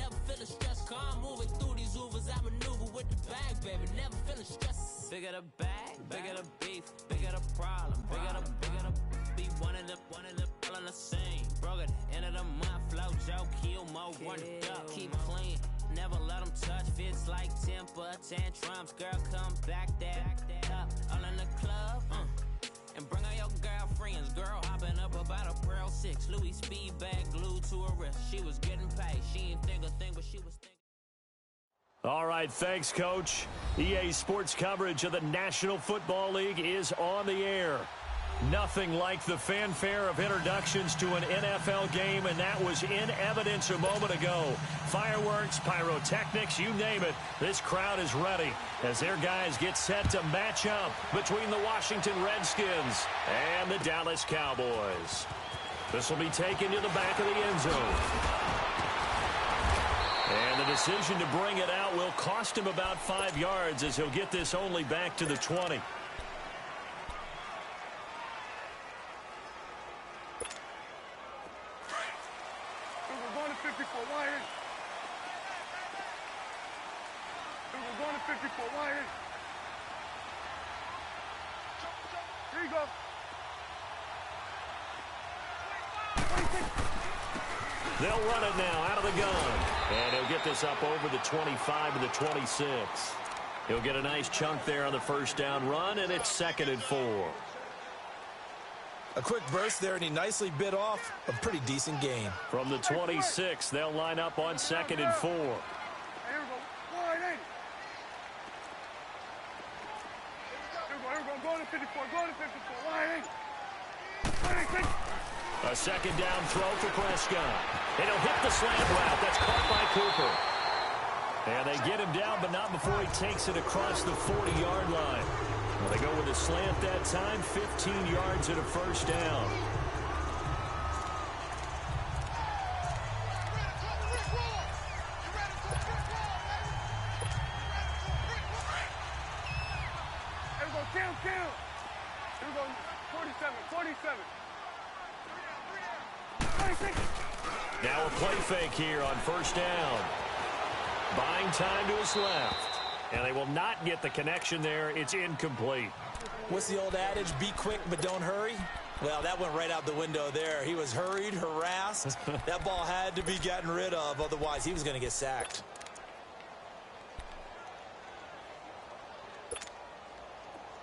never feeling stressed. Car I'm moving through these Ubers, I maneuver with the bag, baby, never feeling stressed. Bigger the bag, bigger the beef, bigger the problem, bigger the be one of the all on the scene. Broke at the end of the month, flow Joe, kill mo, run it up, keep clean. Never let them touch, fits like temper tantrums. Girl, come back that up, all in the club, and bring all your girlfriends. Girl, hopping up about a Pearl 6, Louis speed bag glued to her wrist. She was getting paid, she ain't think a thing, but she was thinking. All right, thanks, Coach. EA Sports coverage of the National Football League is on the air. Nothing like the fanfare of introductions to an NFL game, and that was in evidence a moment ago. Fireworks, pyrotechnics, you name it. This crowd is ready as their guys get set to match up between the Washington Redskins and the Dallas Cowboys. This will be taken to the back of the end zone. And the decision to bring it out will cost him about 5 yards as he'll get this only back to the 20. Here you go. They'll run it now out of the gun. And he'll get this up over the 25 to the 26. He'll get a nice chunk there on the first down run, and it's 2nd and 4. A quick burst there, and he nicely bit off a pretty decent gain. From the 26, they'll line up on 2nd and 4. Here we go. 180. Here we go. Go to 54. Go to 54. 180. 180. A second down throw for Prescott. And he'll hit the slant route. That's caught by Cooper. And they get him down, but not before he takes it across the 40-yard line. Well, they go with a slant that time, 15 yards and a first down. Here we go, count. Here we go, 47. Now a play fake here on first down. Buying time to his left. And they will not get the connection there. It's incomplete. What's the old adage? Be quick, but don't hurry. Well, that went right out the window there. He was hurried, harassed. That ball had to be gotten rid of. Otherwise, he was going to get sacked.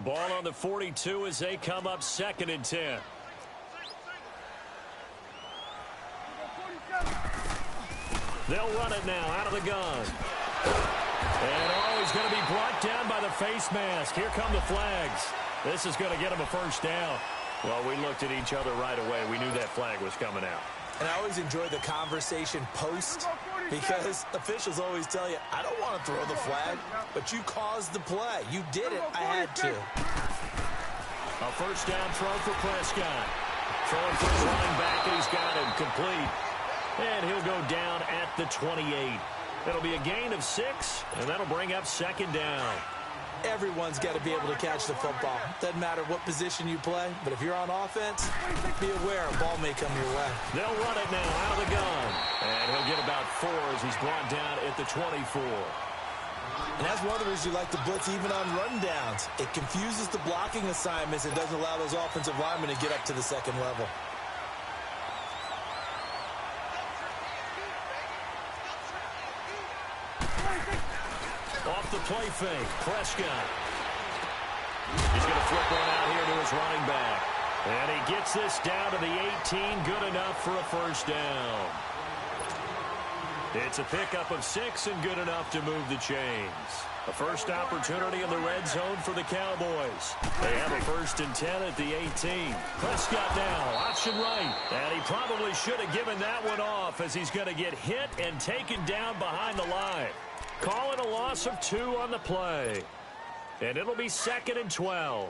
Ball on the 42 as they come up 2nd and 10. They'll run it now out of the gun. And he's going to be brought down by the face mask. Here come the flags. This is going to get him a first down. Well, we looked at each other right away. We knew that flag was coming out. And I always enjoy the conversation post because officials always tell you, I don't want to throw the flag, but you caused the play. You did it. I had to. A first down throw for Prescott. Throwing for his running back, and he's got him complete. And he'll go down at the 28. It'll be a gain of 6, and that'll bring up 2nd down. Everyone's got to be able to catch the football. Doesn't matter what position you play, but if you're on offense, be aware a ball may come your way. They'll run it now out of the gun. And he'll get about 4 as he's brought down at the 24. And that's one of the reasons you like to blitz even on rundowns. It confuses the blocking assignments and doesn't allow those offensive linemen to get up to the second level. Off the play fake, Prescott. He's going to flip one out here to his running back. And he gets this down to the 18, good enough for a first down. It's a pickup of 6 and good enough to move the chains. A first opportunity in the red zone for the Cowboys. They have a 1st and 10 at the 18. Prescott now, option right. And he probably should have given that one off as he's going to get hit and taken down behind the line. Call it a loss of 2 on the play. And it'll be 2nd and 12.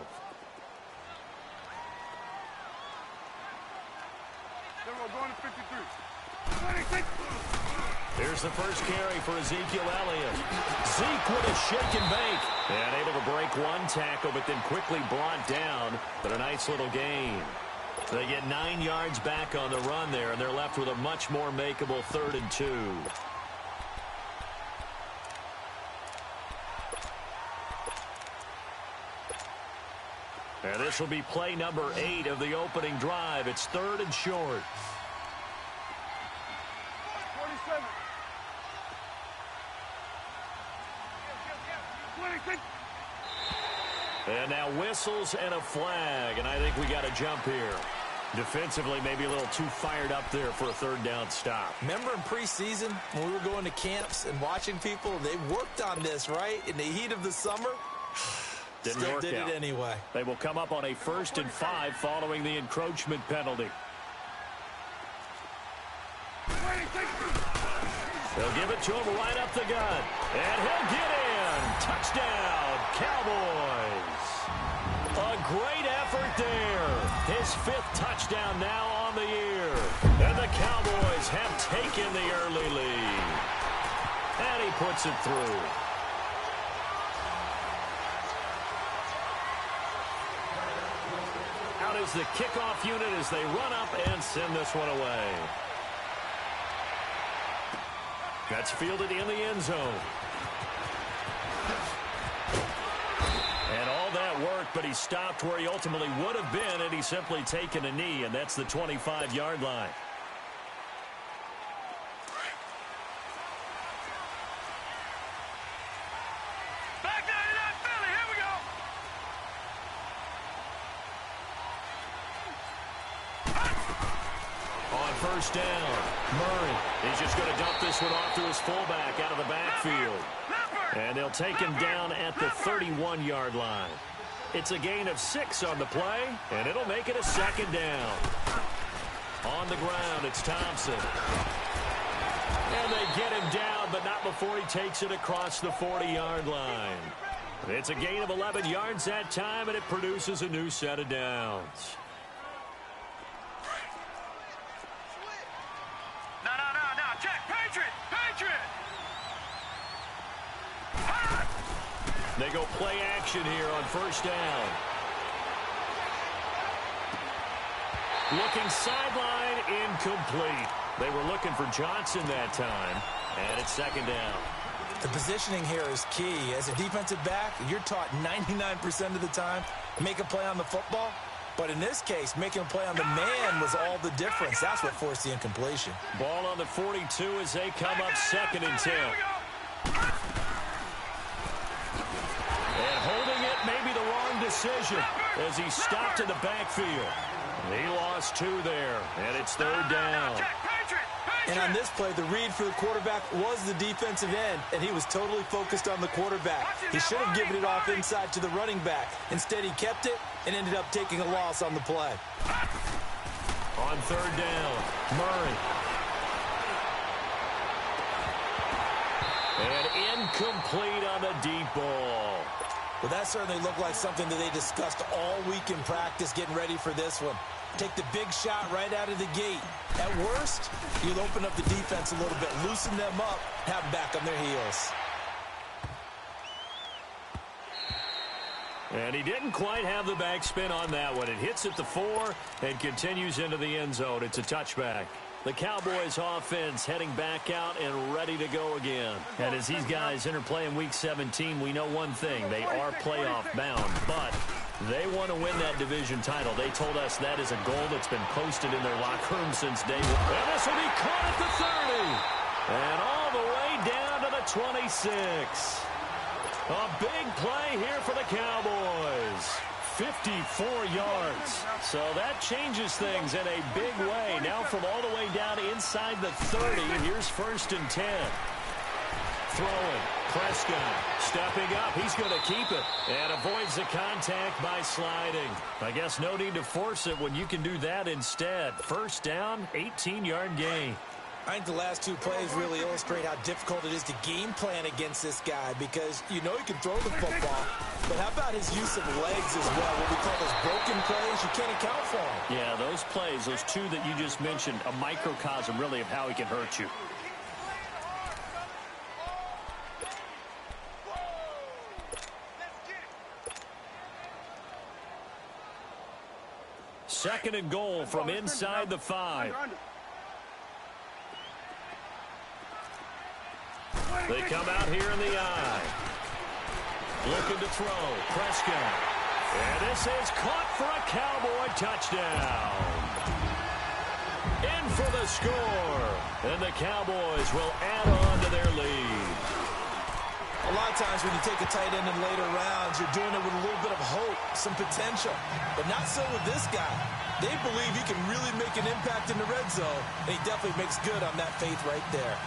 Going to 53. 26. Here's the first carry for Ezekiel Elliott. Zeke with a shake and bake. And able to break one tackle, but then quickly brought down. But a nice little gain. They get 9 yards back on the run there, and they're left with a much more makeable 3rd and 2. And this will be play number 8 of the opening drive. It's 3rd and short. 47. And now whistles and a flag, and I think we got a jump here. Defensively, maybe a little too fired up there for a 3rd down stop. Remember in preseason when we were going to camps and watching people, they worked on this, right? In the heat of the summer, Still did out. it anyway. They will come up on a 1st and 5 following the encroachment penalty. They'll give it to him right up the gut. And he'll get in. Touchdown, Cowboys. A great effort there. His 5th touchdown now on the year. And the Cowboys have taken the early lead. And he puts it through. Out is the kickoff unit as they run up and send this one away. That's fielded in the end zone. And all that work, but he stopped where he ultimately would have been had he simply taken a knee, and that's the 25-yard line. Back 99 Philly, here we go. On 1st down, Murray. He's just going to dump this one off to his fullback out of the backfield. And they'll take him down at the 31-yard line. It's a gain of 6 on the play, and it'll make it a 2nd down. On the ground, it's Thompson. And they get him down, but not before he takes it across the 40-yard line. It's a gain of 11 yards that time, and it produces a new set of downs. No, check, Patriot. They go play action here on 1st down. Looking sideline, incomplete. They were looking for Johnson that time, and it's 2nd down. The positioning here is key. As a defensive back, you're taught 99% of the time, make a play on the football. But in this case, making a play on the man was all the difference. That's what forced the incompletion. Ball on the 42 as they come up 2nd and 10. And holding it may be the wrong decision as he stopped in the backfield. He lost 2 there, and it's 3rd down. And on this play, the read for the quarterback was the defensive end, and he was totally focused on the quarterback. He should have given it off inside to the running back. Instead, he kept it and ended up taking a loss on the play. On 3rd down, Murray. And incomplete on the deep ball. Well, that certainly looked like something that they discussed all week in practice getting ready for this one. Take the big shot right out of the gate. At worst, you'll open up the defense a little bit, loosen them up, have them back on their heels. And he didn't quite have the backspin on that one. It hits at the 4 and continues into the end zone. It's a touchback. The Cowboys offense heading back out and ready to go again. And as these guys interplay in Week 17, we know one thing. They are playoff bound, but they want to win that division title. They told us that is a goal that's been posted in their locker room since day one. And this will be caught at the 30. And all the way down to the 26. A big play here for the Cowboys. 54 yards. So that changes things in a big way. Now from all the way down inside the 30. Here's 1st and 10. Throwing. Prescott stepping up. He's going to keep it. And avoids the contact by sliding. I guess no need to force it when you can do that instead. 1st down, 18-yard gain. I think the last 2 plays really illustrate how difficult it is to game plan against this guy because you know he can throw the football, but how about his use of legs as well? What we call those broken plays, you can't account for them. Yeah, those plays, those 2 that you just mentioned, a microcosm really of how he can hurt you. Second and goal from inside the 5. They come out here in the I. Looking to throw. Prescott And this is caught for a Cowboy touchdown. In for the score. And the Cowboys will add on to their lead. A lot of times when you take a tight end in later rounds, you're doing it with a little bit of hope, some potential. But not so with this guy. They believe he can really make an impact in the red zone, and he definitely makes good on that faith right there.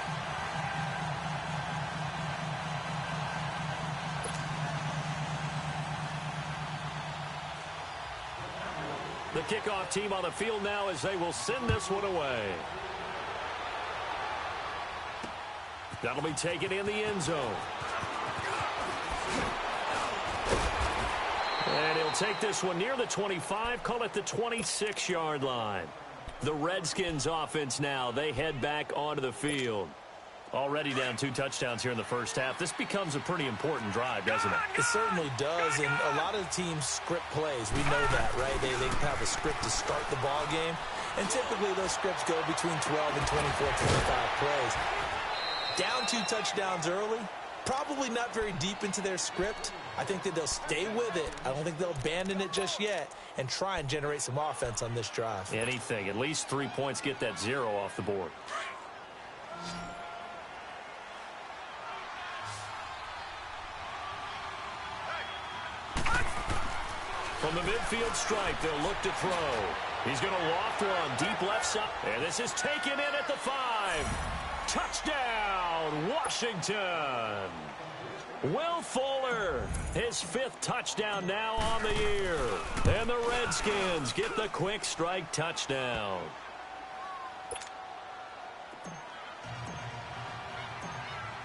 The kickoff team on the field now as they will send this one away. That'll be taken in the end zone. And he'll take this one near the 25, call it the 26-yard line. The Redskins offense now, they head back onto the field. Already down 2 touchdowns here in the first half. This becomes a pretty important drive, doesn't it? It certainly does, and a lot of teams script plays. We know that, right? They have a script to start the ball game, and typically those scripts go between 12 and 24, 25 plays. Down 2 touchdowns early, probably not very deep into their script. I think that they'll stay with it. I don't think they'll abandon it just yet and try and generate some offense on this drive. Anything. At least 3 points, get that 0 off the board. From the midfield stripe, they'll look to throw. He's going to loft one deep left side. And this is taken in at the 5. Touchdown, Washington. Will Fuller, his 5th touchdown now on the year. And the Redskins get the quick strike touchdown.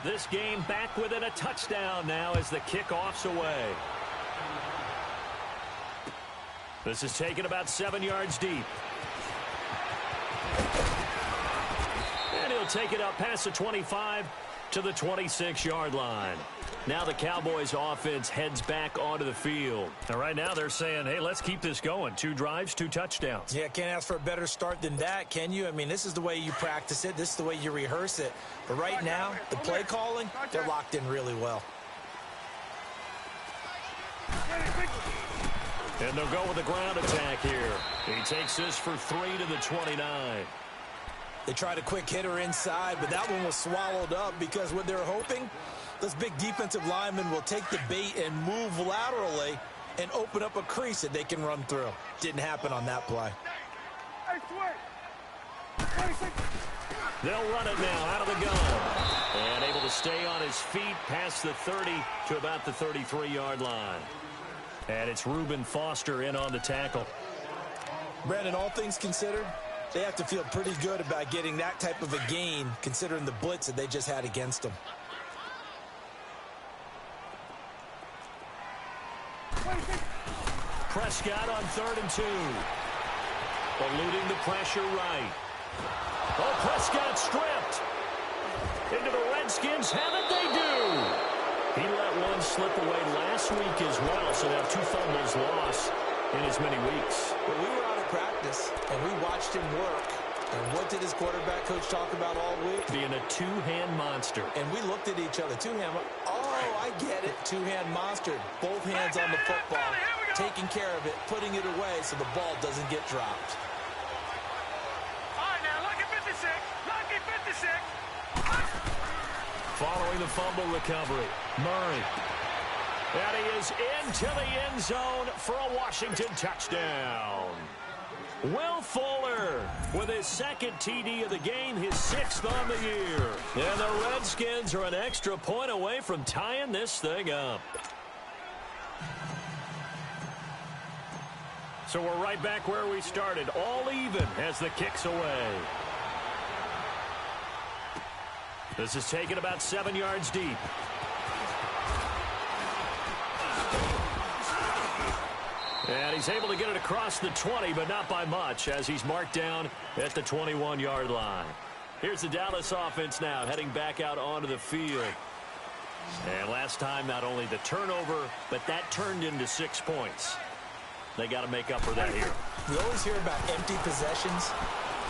This game back within a touchdown now as the kickoff's away. This is taken about 7 yards deep. And he'll take it up past the 25 to the 26-yard line. Now the Cowboys offense heads back onto the field. And right now they're saying, hey, let's keep this going. 2 drives, 2 touchdowns. Yeah, can't ask for a better start than that, can you? I mean, this is the way you practice it. This is the way you rehearse it. But right now, the play calling, they're locked in really well. And they'll go with a ground attack here. He takes this for 3 to the 29. They tried a quick hitter inside, but that one was swallowed up because what they're hoping, those big defensive linemen will take the bait and move laterally and open up a crease that they can run through. Didn't happen on that play. They'll run it now out of the gun. And able to stay on his feet past the 30 to about the 33-yard line. And it's Reuben Foster in on the tackle. Brandon, all things considered, they have to feel pretty good about getting that type of a gain considering the blitz that they just had against them. Prescott on 3rd and 2. Eluding the pressure right. Oh, Prescott stripped. Into the Redskins. Have it, they do. He let one slip away last week as well, so now 2 fumbles lost in as many weeks. Well, we were out of practice, and we watched him work. And what did his quarterback coach talk about all week? Being a 2-hand monster. And we looked at each other. 2-hand. Oh, I get it. 2-hand monster. Both hands on the football. Taking care of it, putting it away so the ball doesn't get dropped. All right, now, lucky 56. Lucky 56. Following the fumble recovery, Murray. And he is into the end zone for a Washington touchdown. Will Fuller with his 2nd TD of the game, his 6th on the year. And the Redskins are an extra point away from tying this thing up. So we're right back where we started, all even as the kick's away. This is taken about 7 yards deep. And he's able to get it across the 20, but not by much, as he's marked down at the 21-yard line. Here's the Dallas offense now, heading back out onto the field. And last time, not only the turnover, but that turned into 6 points. They got to make up for that here. You always hear about empty possessions.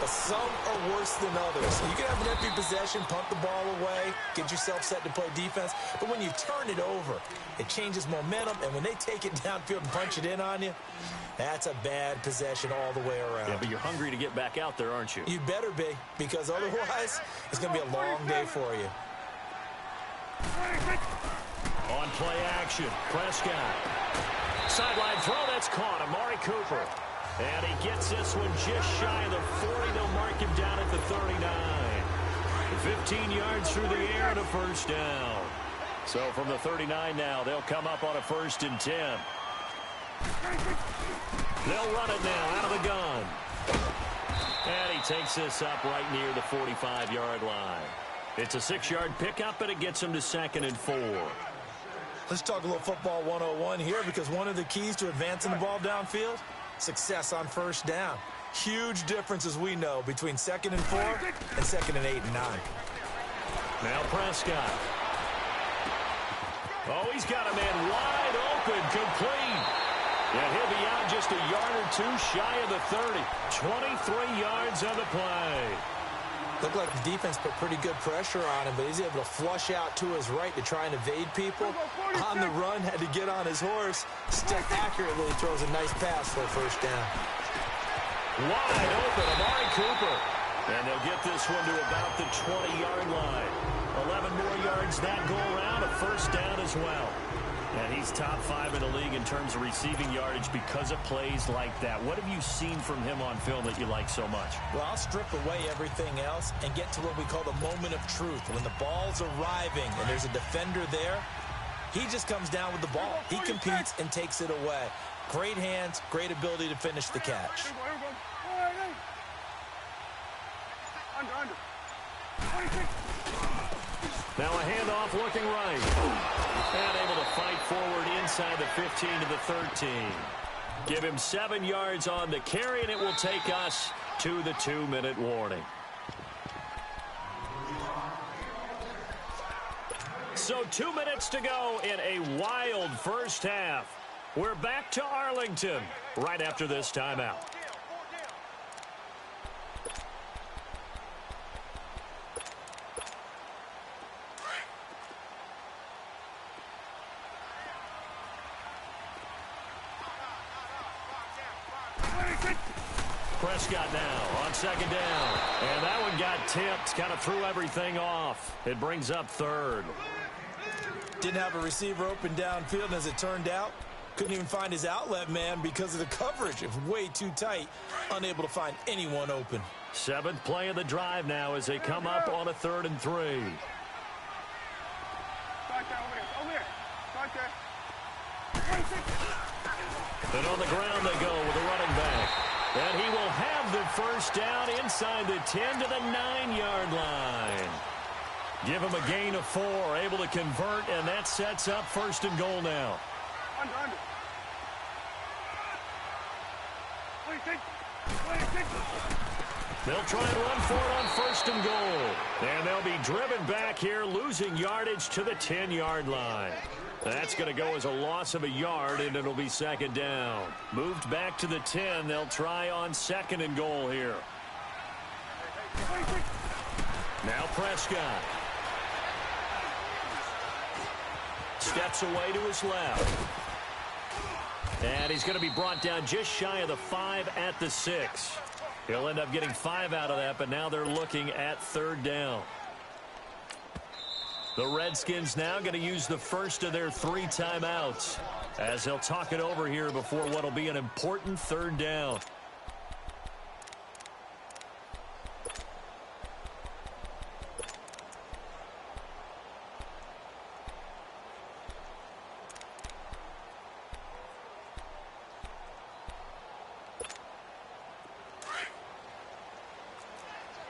but some are worse than others. You can have an empty possession, punt the ball away, get yourself set to play defense, but when you turn it over, it changes momentum, and when they take it downfield and punch it in on you, that's a bad possession all the way around. Yeah, but you're hungry to get back out there, aren't you? You better be, because otherwise, it's going to be a long day for you. On play action, Prescott. Sideline throw, that's caught. Amari Cooper. And he gets this one just shy of the 40. They'll mark him down at the 39. 15 yards through the air and a first down. So from the 39 now, they'll come up on a 1st and 10. They'll run it now out of the gun. And he takes this up right near the 45-yard line. It's a 6-yard pickup, and it gets him to 2nd and 4. Let's talk a little football 101 here, because one of the keys to advancing the ball downfield, success on 1st down. Huge difference, as we know, between 2nd and 4 and 2nd and 8 and 9. Now Prescott. Oh, he's got a man wide open, complete. And he'll be out just a yard or two shy of the 30. 23 yards on the play. Looked like the defense put pretty good pressure on him, but he's able to flush out to his right to try and evade people. On the run, had to get on his horse. Step accurately, throws a nice pass for a 1st down. Wide open, Amari Cooper. And they'll get this one to about the 20-yard line. 11 more yards that go around, a 1st down as well. And he's top 5 in the league in terms of receiving yardage because of plays like that. What have you seen from him on film that you like so much? Well, I'll strip away everything else and get to what we call the moment of truth. When the ball's arriving and there's a defender there, he just comes down with the ball. He competes and takes it away. Great hands, great ability to finish the catch. Now a handoff looking right. And able to fight forward inside the 15 to the 13. Give him 7 yards on the carry, and it will take us to the 2-minute warning. So 2 minutes to go in a wild first half. We're back to Arlington right after this timeout. Prescott now on 2nd down. And that one got tipped, kind of threw everything off. It brings up 3rd. Didn't have a receiver open downfield, and as it turned out, couldn't even find his outlet man because of the coverage. It was way too tight, unable to find anyone open. 7th play of the drive now as they come up on a 3rd and 3. And on the ground they go with a running back. And he will have the 1st down inside the 10 to the 9-yard line. Give him a gain of 4, able to convert, and that sets up 1st and goal now. They'll try and run for it on 1st and goal. And they'll be driven back here, losing yardage to the 10-yard line. That's going to go as a loss of a yard, and it'll be 2nd down. Moved back to the 10. They'll try on 2nd and goal here. Now Prescott. Steps away to his left. And he's going to be brought down just shy of the 5 at the 6. He'll end up getting 5 out of that, but now they're looking at 3rd down. The Redskins now going to use the first of their 3 timeouts as they'll talk it over here before what will be an important 3rd down.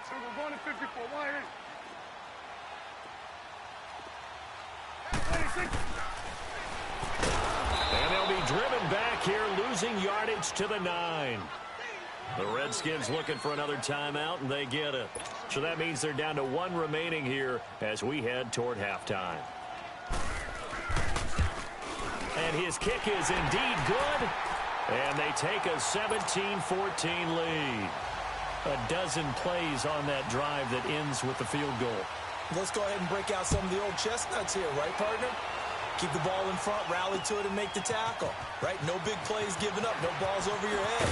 So we're going to 54. Wide in. And they'll be driven back here, losing yardage to the 9. The Redskins looking for another timeout, and they get it. So that means they're down to 1 remaining here as we head toward halftime. And his kick is indeed good. And they take a 17-14 lead. a dozen plays on that drive that ends with the field goal. Let's go ahead and break out some of the old chestnuts here, right, partner? Keep the ball in front, rally to it, and make the tackle, right? No big plays given up, no balls over your head.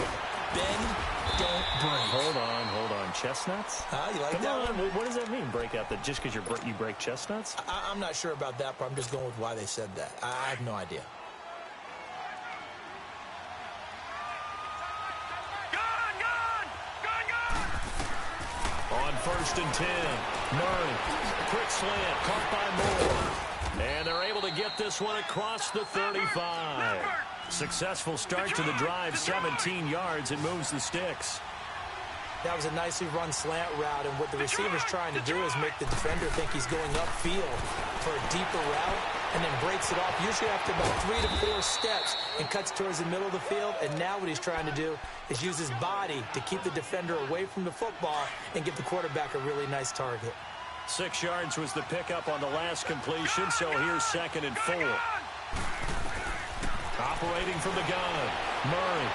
Bend, don't break. Hold on. Chestnuts? You like that one? What does that mean, break out? That just because you break chestnuts? I'm not sure about that, but I'm just going with why they said that. I have no idea. On 1st and 10, Murray, quick slant, caught by Moore. And they're able to get this one across the 35. Successful start to the drive, 17 yards, and moves the sticks. That was a nicely run slant route, and what the receiver's trying to do is make the defender think he's going upfield for a deeper route, and then breaks it off, usually after about 3 to 4 steps, and cuts towards the middle of the field. And now what he's trying to do is use his body to keep the defender away from the football and give the quarterback a really nice target. 6 yards was the pickup on the last completion, so here's 2nd and 4. Operating from the gun, Murray.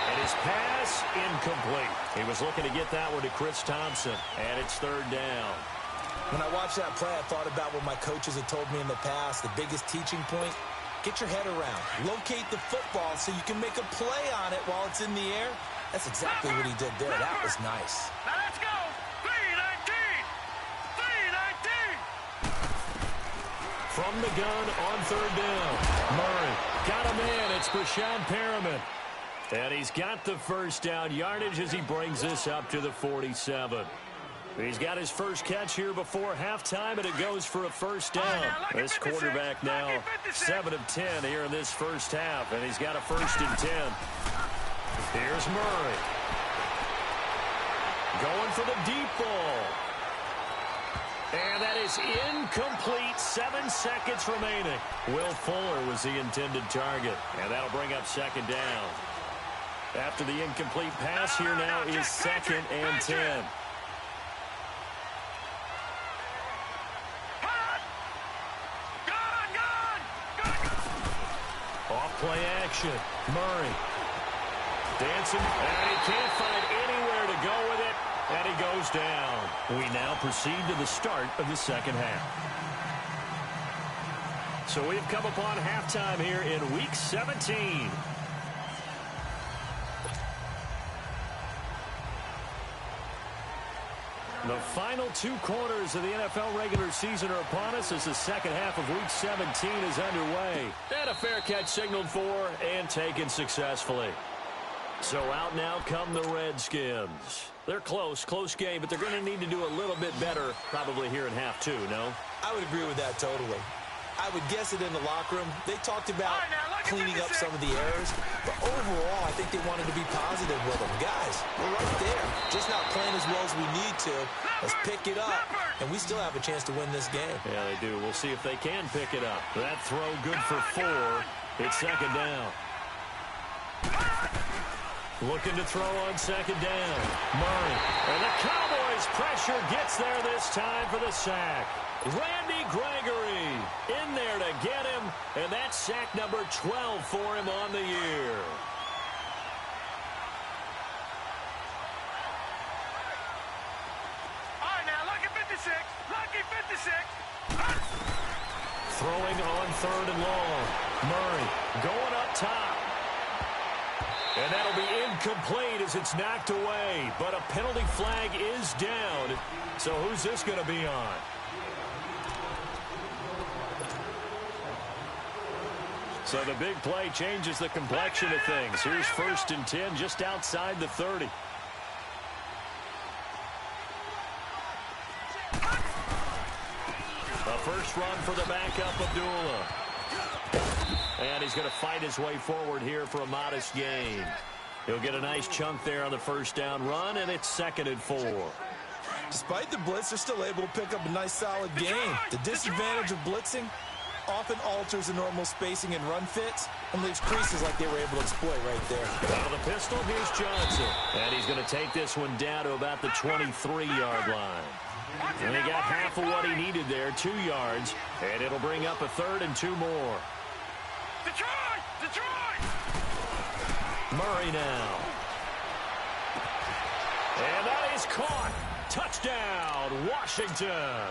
And his pass, incomplete. He was looking to get that one to Chris Thompson, and it's 3rd down. When I watched that play, I thought about what my coaches had told me in the past. The biggest teaching point, get your head around. Locate the football so you can make a play on it while it's in the air. That's exactly what he did there. That was nice. Now let's go. 3-19. 3-19. From the gun on 3rd down. Murray got a man. It's Brashad Perriman. And he's got the first down yardage as he brings this up to the 47. He's got his first catch here before halftime, and it goes for a first down. This quarterback now 7 of 10 here in this first half, and he's got a 1st and 10. Here's Murray. Going for the deep ball. And that is incomplete. 7 seconds remaining. Will Fuller was the intended target, and that'll bring up 2nd down. After the incomplete pass, here now is 2nd and 10. Off-play action. Murray. Dancing, and he can't find anywhere to go with it, and he goes down. We now proceed to the start of the 2nd half. So we've come upon halftime here in Week 17. The final 2 quarters of the NFL regular season are upon us as the 2nd half of Week 17 is underway. And a fair catch signaled for and taken successfully. So out now come the Redskins. They're close game, but they're going to need to do a little bit better probably here in half 2, no? I would agree with that totally. I would guess it in the locker room. They talked about cleaning up some of the errors, but overall, I think they wanted to be positive with them. Guys, we're right there, just not playing as well as we need to. Let's pick it up, and we still have a chance to win this game. Yeah, they do. We'll see if they can pick it up. That throw good for 4. It's 2nd down. Looking to throw on 2nd down. Murray. And the Cowboys' pressure gets there this time for the sack. Randy Gregory in there to get him, and that's sack number 12 for him on the year. All right, now, lucky 56. Lucky 56. Throwing on 3rd and long. Murray going up top. And that'll be incomplete as it's knocked away. But a penalty flag is down. So who's this going to be on? So the big play changes the complexion of things. Here's 1st and 10 just outside the 30. A first run for the backup, Abdullah. And he's going to fight his way forward here for a modest gain. He'll get a nice chunk there on the first down run, and it's 2nd and 4. Despite the blitz, they're still able to pick up a nice solid gain. The disadvantage of blitzing often alters the normal spacing and run fits and leaves creases like they were able to exploit right there. Out of the pistol, here's Johnson. And he's going to take this one down to about the 23-yard line. And he got half of what he needed there, 2 yards, and it'll bring up a 3rd and 2 more. Detroit! Detroit! Murray now. And that is caught. Touchdown, Washington.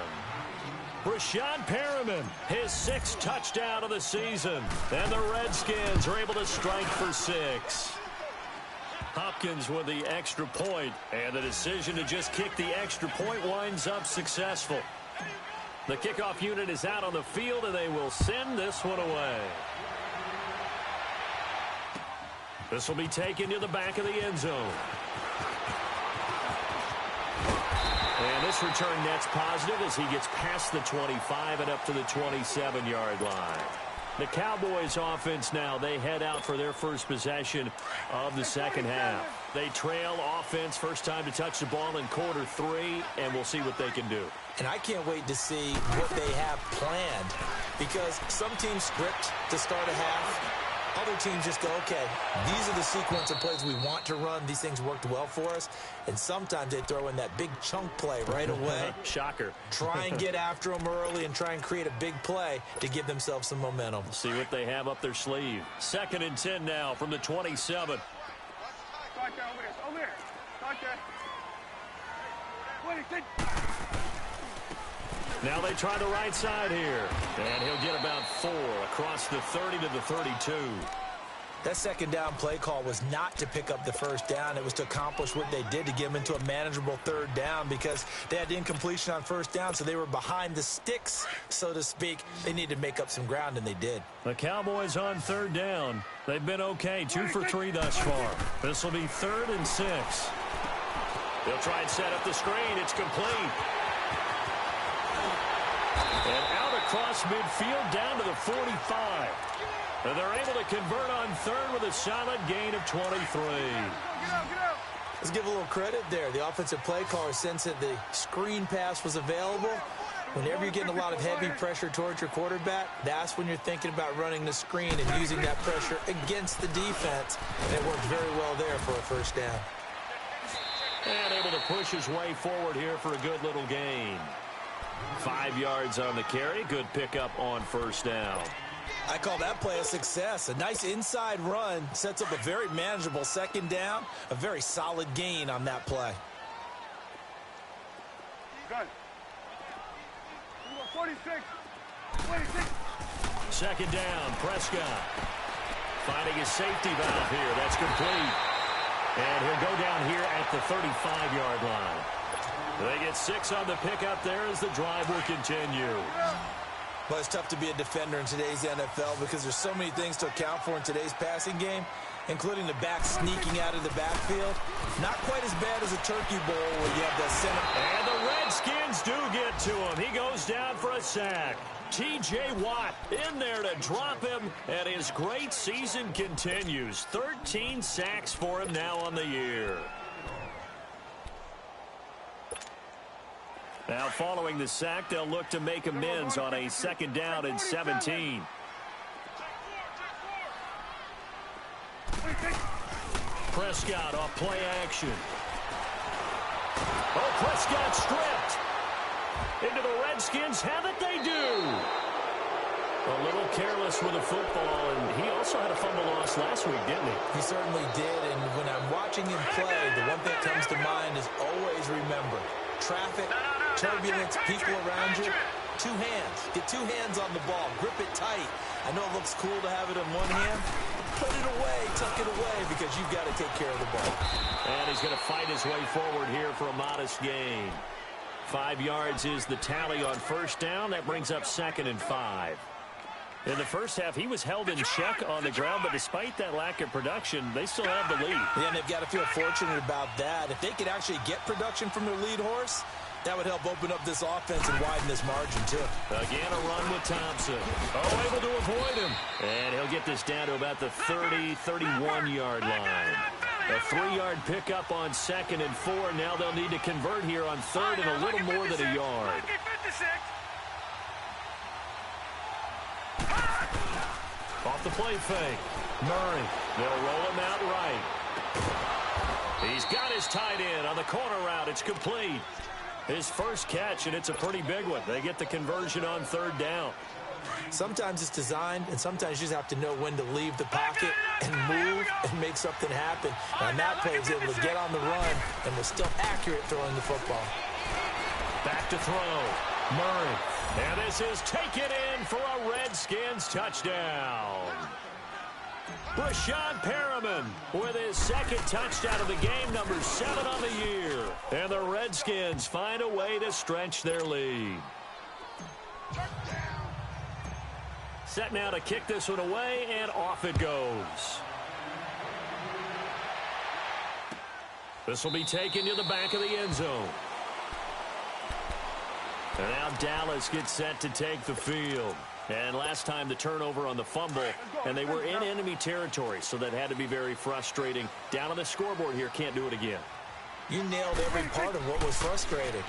Brashad Perriman, his 6th touchdown of the season. And the Redskins are able to strike for 6. Hopkins with the extra point, and the decision to just kick the extra point winds up successful. The kickoff unit is out on the field, and they will send this one away. This will be taken to the back of the end zone. And this return net's positive as he gets past the 25 and up to the 27-yard line. The Cowboys offense now, they head out for their first possession of the second half. They trail offense, first time to touch the ball in quarter 3, and we'll see what they can do. And I can't wait to see what they have planned, because some teams script to start a half. Other teams just go, okay, these are the sequence of plays we want to run. These things worked well for us. And sometimes they throw in that big chunk play right away. Shocker. Try and get after them early and try and create a big play to give themselves some momentum. See what they have up their sleeve. 2nd and 10 now from the 27. Now they try the right side here. And he'll get about 4 across the 30 to the 32. That second down play call was not to pick up the first down. It was to accomplish what they did, to get them into a manageable 3rd down, because they had incompletion on 1st down, so they were behind the sticks, so to speak. They needed to make up some ground, and they did. The Cowboys on 3rd down. They've been okay, 2 for 3 thus far. This will be 3rd and 6. They'll try and set up the screen. It's complete. And out across midfield down to the 45. And they're able to convert on 3rd with a solid gain of 23. Let's give a little credit there. The offensive play caller sensed that the screen pass was available. Whenever you're getting a lot of heavy pressure towards your quarterback, that's when you're thinking about running the screen and using that pressure against the defense. And it worked very well there for a first down. And able to push his way forward here for a good little gain. 5 yards on the carry. Good pickup on first down. I call that play a success. A nice inside run sets up a very manageable second down. A very solid gain on that play. Good. 46. 26. Second down, Prescott. Finding his safety valve here. That's complete. And he'll go down here at the 35-yard line. They get 6 on the pickup there as the drive will continue. Well, it's tough to be a defender in today's NFL because there's so many things to account for in today's passing game, including the back sneaking out of the backfield. Not quite as bad as a turkey bowl where you have the center. And the Redskins do get to him. He goes down for a sack. T.J. Watt in there to drop him, and his great season continues. 13 sacks for him now on the year. Now, following the sack, they'll look to make amends on a second down and 17. Prescott off play action. Oh, Prescott stripped. Into the Redskins. Have it, they do. A little careless with the football, and he also had a fumble loss last week, didn't he? He certainly did, and when I'm watching him play, the one thing that comes to mind is always remember, traffic, turbulence, people around you, 2 hands. Get 2 hands on the ball. Grip it tight. I know it looks cool to have it in one hand. Put it away, tuck it away, because you've got to take care of the ball. And he's going to fight his way forward here for a modest gain. 5 yards is the tally on first down. That brings up 2nd and 5. In the first half, he was held in check on the ground, but despite that lack of production, they still have the lead. Yeah, and they've got to feel fortunate about that. If they could actually get production from their lead horse, that would help open up this offense and widen this margin, too. Again, a run with Thompson. Oh, able to avoid him. And he'll get this down to about the 30, 31-yard line. A 3-yard pickup on 2nd and 4. Now they'll need to convert here on 3rd and a little more than a yard. Off the play fake. Murray. They'll roll him out right. He's got his tight end on the corner route. It's complete. His first catch, and it's a pretty big one. They get the conversion on 3rd down. Sometimes it's designed, and sometimes you just have to know when to leave the pocket and move and make something happen. And that play was able to get on the run and was still accurate throwing the football. Back to throw. Murray. And this is taken in for a Redskins touchdown. Brashad Perriman with his second touchdown of the game, number 7 on the year. And the Redskins find a way to stretch their lead. Set now to kick this one away, and off it goes. This will be taken to the back of the end zone. And now Dallas gets set to take the field. And last time the turnover on the fumble, and they were in enemy territory, so that had to be very frustrating. Down on the scoreboard here, can't do it again. You nailed every part of what was frustrating.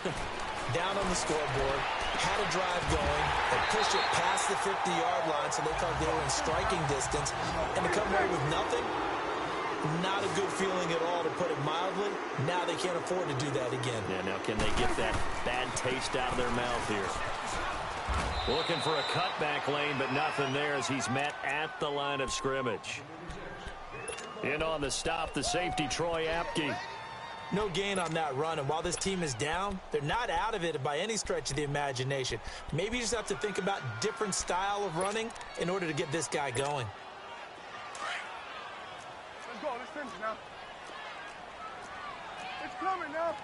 Down on the scoreboard, had a drive going, and pushed it past the 50-yard line so they thought they were in striking distance, and to come away with nothing, not a good feeling at all, to put it mildly. Now they can't afford to do that again. Yeah, now can they get that bad taste out of their mouth here? Looking for a cutback lane, but nothing there as he's met at the line of scrimmage. In on the stop, the safety, Troy Apke. No gain on that run, and while this team is down, they're not out of it by any stretch of the imagination. Maybe you just have to think about different style of running in order to get this guy going. Let's go. Let's finish now. It's coming now.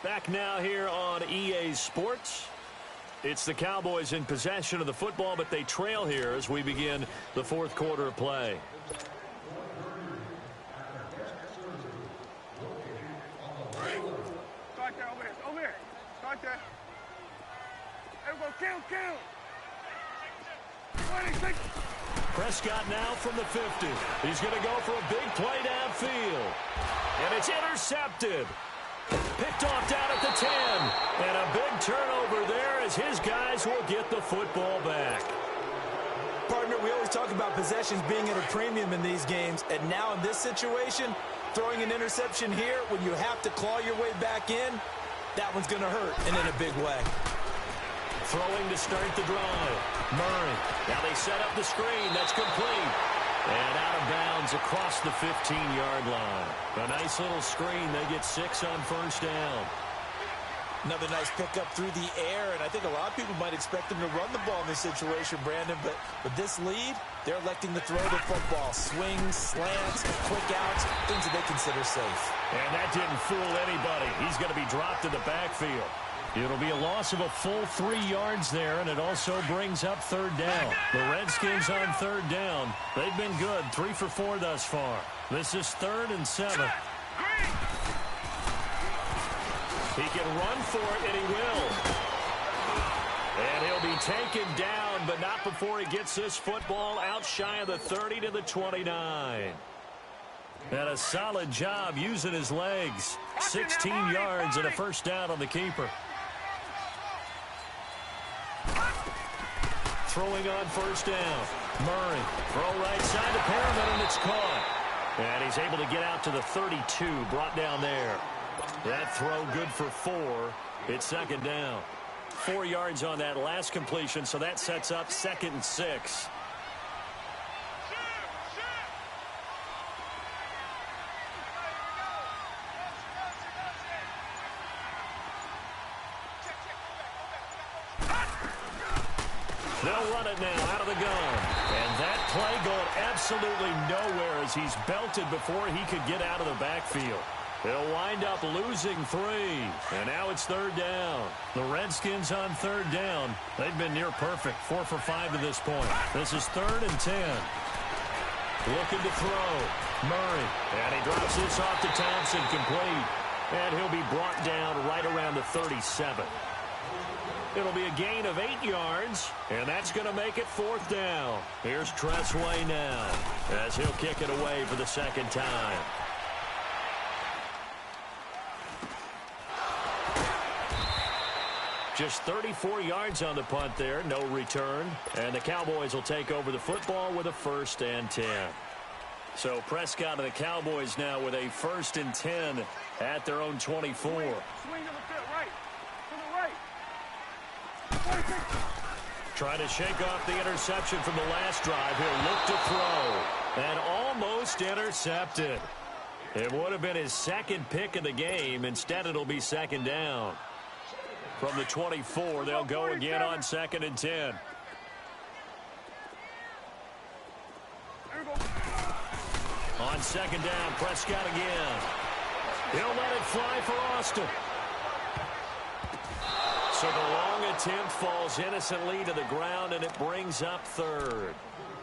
Back now here on EA Sports. It's the Cowboys in possession of the football, but they trail here as we begin the fourth quarter of play. Start there, over here. Start there. Everyone, count. 26. Prescott now from the 50. He's going to go for a big play downfield. And it's intercepted. Picked off down at the 10. And a big turnover there as his guys will get the football back. Partner, we always talk about possessions being at a premium in these games. And now in this situation, throwing an interception here when you have to claw your way back in, that one's going to hurt, and in a big way. Throwing to start the drive. Murray. Now they set up the screen. That's complete. And out of bounds across the 15-yard line. A nice little screen. They get 6 on first down. Another nice pickup through the air, and I think a lot of people might expect them to run the ball in this situation, Brandon, but with this lead, they're electing to throw the football. Swings, slants, quick outs, things that they consider safe. And that didn't fool anybody. He's going to be dropped in the backfield. It'll be a loss of a full 3 yards there, and it also brings up third down. The Redskins on third down. They've been good, 3 for 4 thus far. This is 3rd and 7. He can run for it, and he will. And he'll be taken down, but not before he gets this football out shy of the 30 to the 29. And a solid job using his legs. 16 yards and a first down on the keeper. Throwing on first down. Murray. Throw right side to Perriman, and it's caught. And he's able to get out to the 32, brought down there. That throw good for 4. It's second down. 4 yards on that last completion, so that sets up 2nd and 6. They'll run it now out of the gun. And that play going absolutely nowhere as he's belted before he could get out of the backfield. They'll wind up losing 3. And now it's third down. The Redskins on third down. They've been near perfect. 4 for 5 to this point. This is 3rd and 10. Looking to throw. Murray. And he drops this off to Thompson, complete. And he'll be brought down right around the 37. It'll be a gain of 8 yards, and that's going to make it 4th down. Here's Tressway now as he'll kick it away for the second time. Just 34 yards on the punt there, no return. And the Cowboys will take over the football with a 1st and 10. So Prescott and the Cowboys now with a 1st and 10 at their own 24. Swing to the field, right. To the right. Trying to shake off the interception from the last drive. He'll look to throw. And almost intercepted. It would have been his second pick of the game. Instead, it'll be second down. From the 24, they'll go again on 2nd and 10. On 2nd down, Prescott again. He'll let it fly for Austin. So the long attempt falls innocently to the ground, and it brings up 3rd.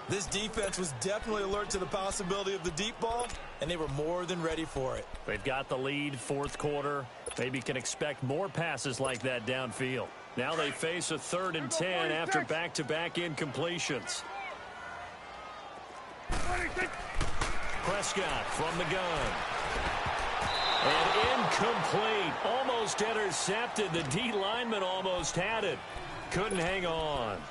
This defense was definitely alert to the possibility of the deep ball, and they were more than ready for it. They've got the lead, 4th quarter. Maybe can expect more passes like that downfield. Now they face a 3rd and 10 after back-to-back incompletions. Prescott from the gun. And incomplete. Almost intercepted. The D lineman almost had it. Couldn't hang on.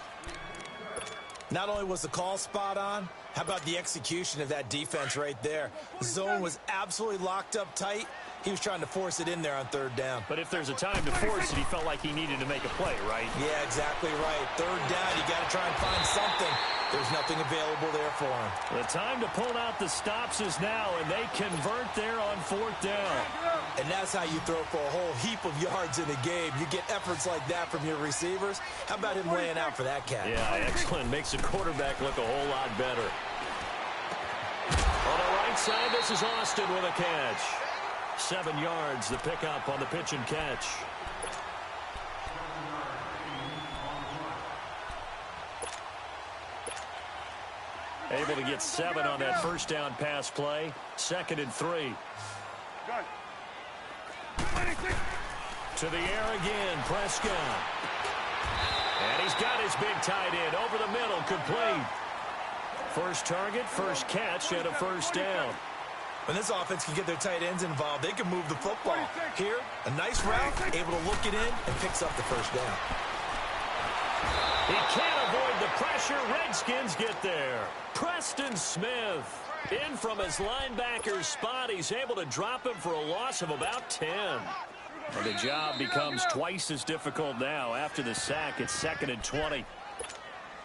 Not only was the call spot on, how about the execution of that defense right there? The zone was absolutely locked up tight. He was trying to force it in there on 3rd down. But if there's a time to force it, he felt like he needed to make a play, right? Yeah, exactly right. 3rd down, you got to try and find something. There's nothing available there for him. The time to pull out the stops is now, and they convert there on 4th down. And that's how you throw for a whole heap of yards in the game. You get efforts like that from your receivers. How about him laying out for that cat? Yeah, excellent. Makes the quarterback look a whole lot better. On the right side, this is Austin with a catch. 7 yards, the pickup on the pitch and catch. Able to get 7 on that 1st down pass play. 2nd and 3. To the air again, Prescott. And he's got his big tight end over the middle, complete. First target, first catch, and a 1st down. When this offense can get their tight ends involved, they can move the football. Here, a nice route, able to look it in, and picks up the 1st down. He can't avoid the pressure. Redskins get there. Preston Smith in from his linebacker's spot. He's able to drop him for a loss of about 10. And the job becomes twice as difficult now after the sack. It's 2nd and 20.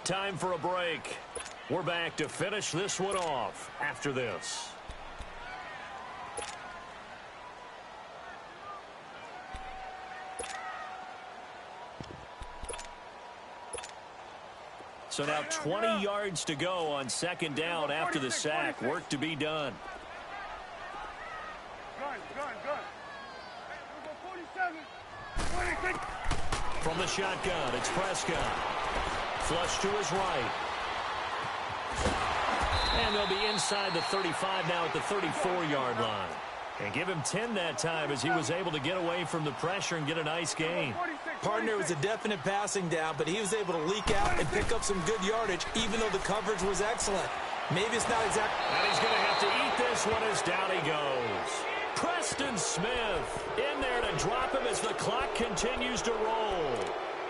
Time for a break. We're back to finish this one off after this. So now 20 yards to go on 2nd down after the sack. Work to be done. From the shotgun, it's Prescott. Flush to his right. And they'll be inside the 35 now at the 34-yard line. And give him 10 that time as he was able to get away from the pressure and get a nice gain. Partner was a definite passing down, but he was able to leak out and pick up some good yardage, even though the coverage was excellent. Maybe it's not exact. And he's going to have to eat this one as down he goes. Preston Smith in there to drop him as the clock continues to roll.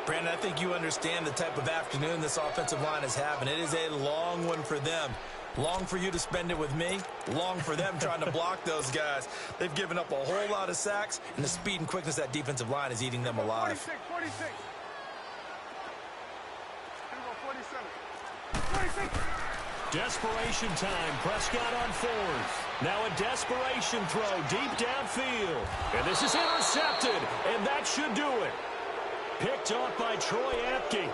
Brandon, I think you understand the type of afternoon this offensive line is having. It is a long one for them. Long for you to spend it with me. Long for them trying to block those guys. They've given up a whole lot of sacks, and the speed and quickness of that defensive line is eating them alive. 46. Desperation time. Prescott on 4th. Now a desperation throw deep downfield. And this is intercepted, and that should do it. Picked off by Troy Apke.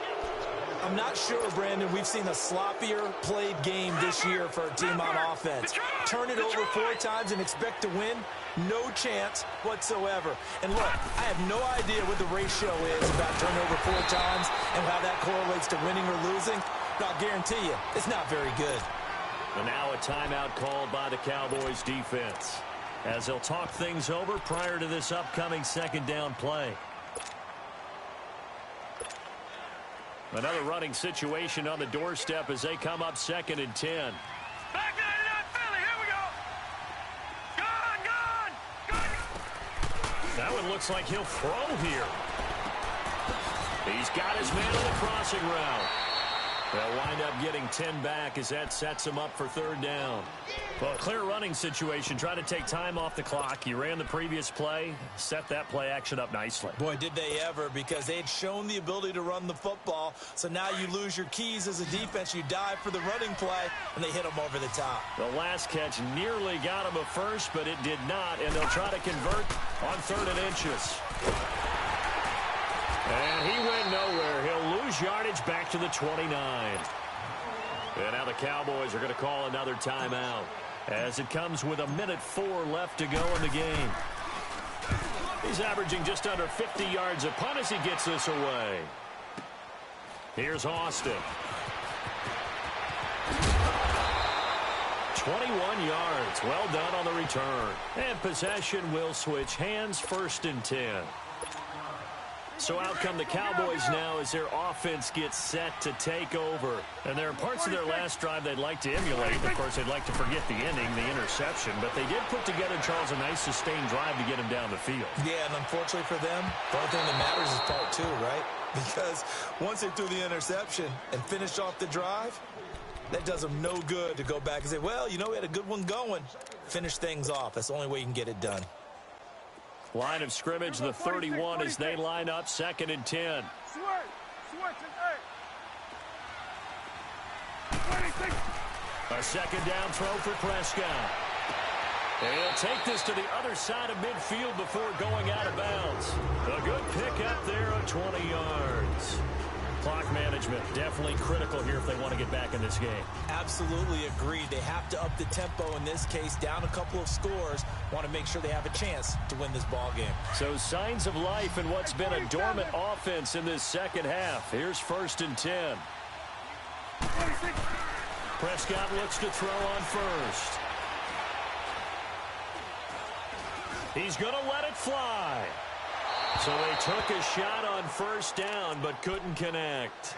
I'm not sure, Brandon, we've seen a sloppier played game this year for a team on offense. Turn it over 4 times and expect to win? No chance whatsoever. And look, I have no idea what the ratio is about turnover 4 times and how that correlates to winning or losing. But I'll guarantee you, it's not very good. And now a timeout called by the Cowboys defense as they'll talk things over prior to this upcoming 2nd down play. Another running situation on the doorstep as they come up 2nd and 10. Back 99 Philly, here we go. Gone. That one looks like he'll throw here. He's got his man on the crossing route. They'll wind up getting 10 back as that sets them up for third down. Well, a clear running situation. Try to take time off the clock. You ran the previous play, set that play action up nicely. Boy, did they ever, because they had shown the ability to run the football. So now you lose your keys as a defense. You dive for the running play, and they hit them over the top. The last catch nearly got him a first, but it did not, and they'll try to convert on 3rd and inches. And he went nowhere. He'll lose yardage back to the 29. And now the Cowboys are going to call another timeout as it comes with 1:04 left to go in the game. He's averaging just under 50 yards a punt as he gets this away. Here's Austin. 21 yards. Well done on the return. And possession will switch hands, 1st and 10. So out come the Cowboys now as their offense gets set to take over. And there are parts of their last drive they'd like to emulate. Of course, they'd like to forget the ending, the interception. But they did put together, Charles, a nice sustained drive to get him down the field. Yeah, and unfortunately for them, the only thing that matters is part 2, right? Because once they threw the interception and finished off the drive, that does them no good to go back and say, well, you know, we had a good one going. Finish things off. That's the only way you can get it done. Line of scrimmage, the 31 as they line up, 2nd and 10. A 2nd down throw for Prescott. And he'll take this to the other side of midfield before going out of bounds. A good pickup there of 20 yards. Clock management definitely critical here if they want to get back in this game. Absolutely agreed. They have to up the tempo in this case, down a couple of scores. Want to make sure they have a chance to win this ball game. So signs of life in what's been a dormant offense in this second half. Here's 1st and 10. Prescott looks to throw on 1st. He's going to let it fly. So they took a shot on 1st down, but couldn't connect.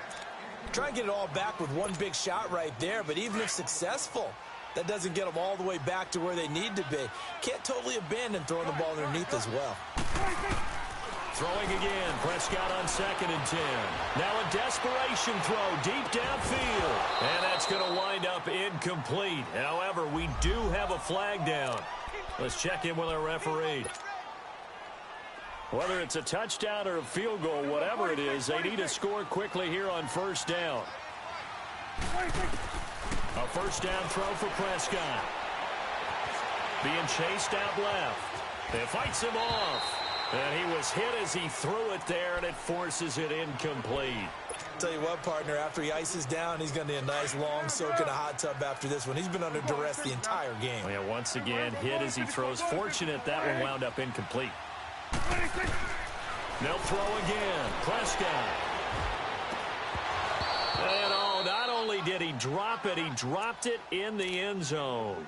Try and get it all back with one big shot right there, but even if successful, that doesn't get them all the way back to where they need to be. Can't totally abandon throwing the ball underneath as well. Throwing again, Prescott on 2nd and 10. Now a desperation throw deep downfield. And that's going to wind up incomplete. However, we do have a flag down. Let's check in with our referee. Whether it's a touchdown or a field goal, whatever it is, they need to score quickly here on 1st down. A 1st down throw for Prescott. Being chased out left. It fights him off. And he was hit as he threw it there, and it forces it incomplete. Tell you what, partner, after he ices down, he's going to need a nice long soak in a hot tub after this one. He's been under duress the entire game. Yeah, once again, hit as he throws. Fortunate that one wound up incomplete. They'll throw again. Prescott. And oh, not only did he drop it, he dropped it in the end zone.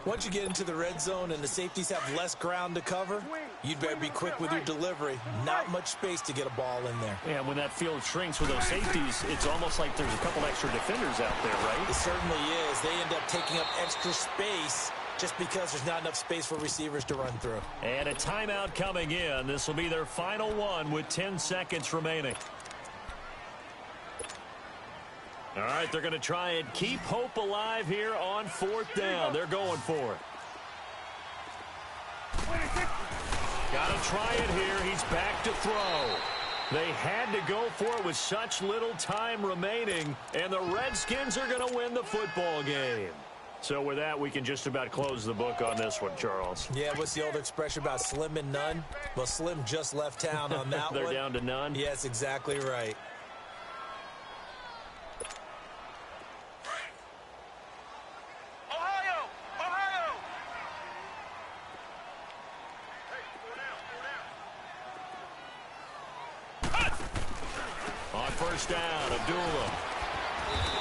Once you get into the red zone and the safeties have less ground to cover, you'd better be quick with your delivery. Not much space to get a ball in there. Yeah, when that field shrinks with those safeties, it's almost like there's a couple extra defenders out there, right? It certainly is. They end up taking up extra space just because there's not enough space for receivers to run through. And a timeout coming in. This will be their final one with 10 seconds remaining. All right, they're going to try and keep hope alive here on 4th down. They're going for it. Got to try it here. He's back to throw. They had to go for it with such little time remaining, and the Redskins are going to win the football game. So with that, we can just about close the book on this one, Charles. Yeah, what's the old expression about slim and none? Well, Slim just left town on that They're one. down to none? Yes, exactly right. On 1st down, Abdullah.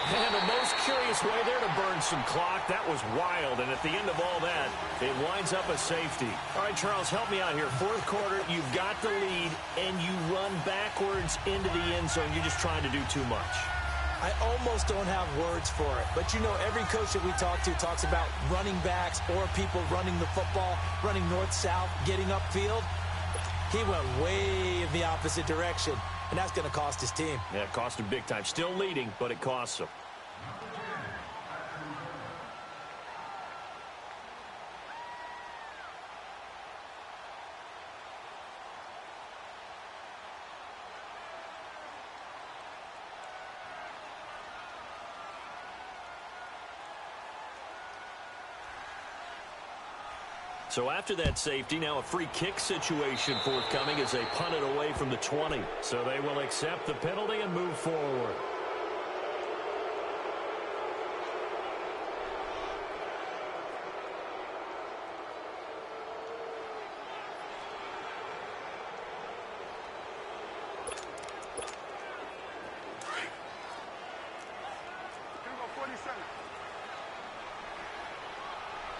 And the most curious way there to burn some clock. That was wild, and at the end of all that, it winds up a safety. All right, Charles, help me out here. 4th quarter, you've got the lead, and you run backwards into the end zone. You're just trying to do too much. I almost don't have words for it. But, you know, every coach that we talk to talks about running backs or people running the football, running north-south, getting upfield. He went way in the opposite direction. and that's going to cost his team. Yeah, it cost him big time. Still leading, but it costs him. So after that safety, now a free kick situation forthcoming as they punt it away from the 20. So they will accept the penalty and move forward. Here we go, 47.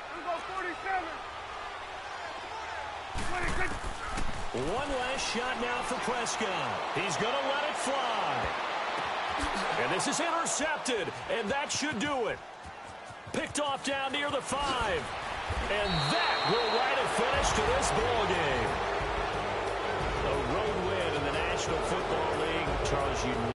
Here we go, 47. One last shot now for Prescott. He's going to let it fly. And this is intercepted, and that should do it. Picked off down near the 5. And that will write a finish to this ball game. A road win in the National Football League. Charles, you